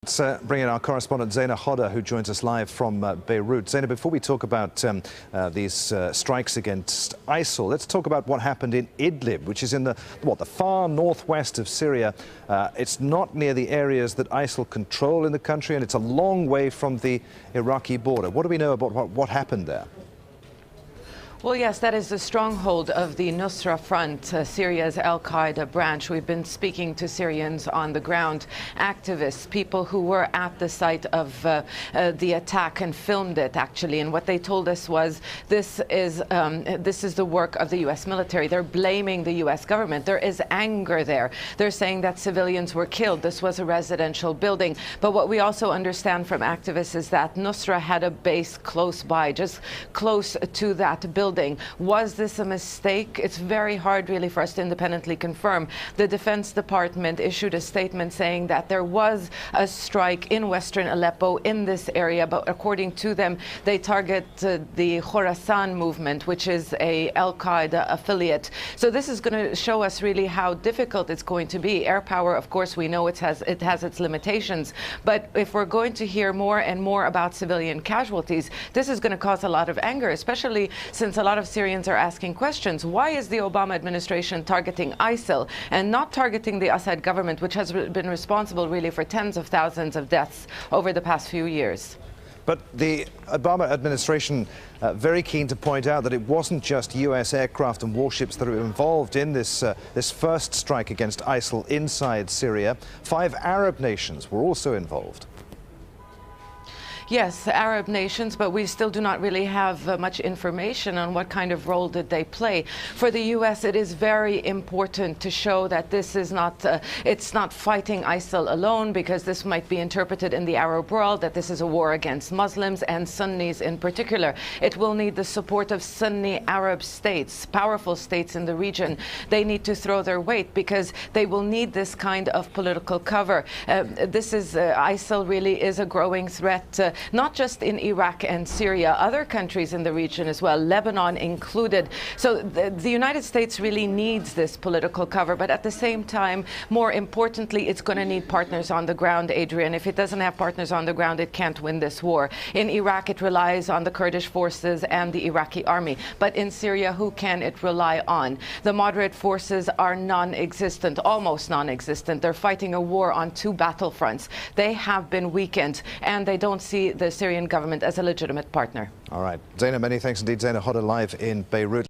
Let's bring in our correspondent Zeina, who joins us live from Beirut. Zeina, before we talk about these strikes against ISIL, let's talk about what happened in Idlib, which is in the far northwest of Syria. It's not near the areas that ISIL control in the country, and it's a long way from the Iraqi border. What do we know about what happened there? Well, yes, that is the stronghold of the Nusra Front, Syria's al-Qaeda branch. We've been speaking to Syrians on the ground, activists, people who were at the site of the attack and filmed it, actually. And what they told us was this is the work of the U.S. military. They're blaming the U.S. government. There is anger there. They're saying that civilians were killed. This was a residential building. But what we also understand from activists is that Nusra had a base close by, just close to that building. Was this a mistake? It's very hard really for us to independently confirm. The Defense Department issued a statement saying that there was a strike in western Aleppo in this area, but according to them, they target the Khorasan movement, which is a al-Qaeda affiliate. So this is going to show us really how difficult it's going to be. Air power, of course, we know it has its limitations, but if we're going to hear more and more about civilian casualties, this is going to cause a lot of anger, especially since a lot of Syrians are asking questions. Why is the Obama administration targeting ISIL and not targeting the Assad government, which has been responsible really for tens of thousands of deaths over the past few years? But the Obama administration very keen to point out that it wasn't just U.S. aircraft and warships that were involved in this first strike against ISIL inside Syria. 5 Arab nations were also involved. Yes, Arab nations, but we still do not really have much information on what kind of role did they play. For the U.S., it is very important to show that this is not, it's not fighting ISIL alone, because this might be interpreted in the Arab world that this is a war against Muslims and Sunnis in particular. It will need the support of Sunni Arab states, powerful states in the region. They need to throw their weight because they will need this kind of political cover. ISIL really is a growing threat. Not just in Iraq and Syria, other countries in the region as well, Lebanon included. So the United States really needs this political cover, but at the same time, more importantly, it's going to need partners on the ground, Adrian. If it doesn't have partners on the ground, it can't win this war. In Iraq, it relies on the Kurdish forces and the Iraqi army. But in Syria, who can it rely on? The moderate forces are non-existent, almost non-existent. They're fighting a war on 2 battlefronts. They have been weakened, and they don't see the Syrian government as a legitimate partner. All right. Zeina, many thanks indeed. Zeina live in Beirut.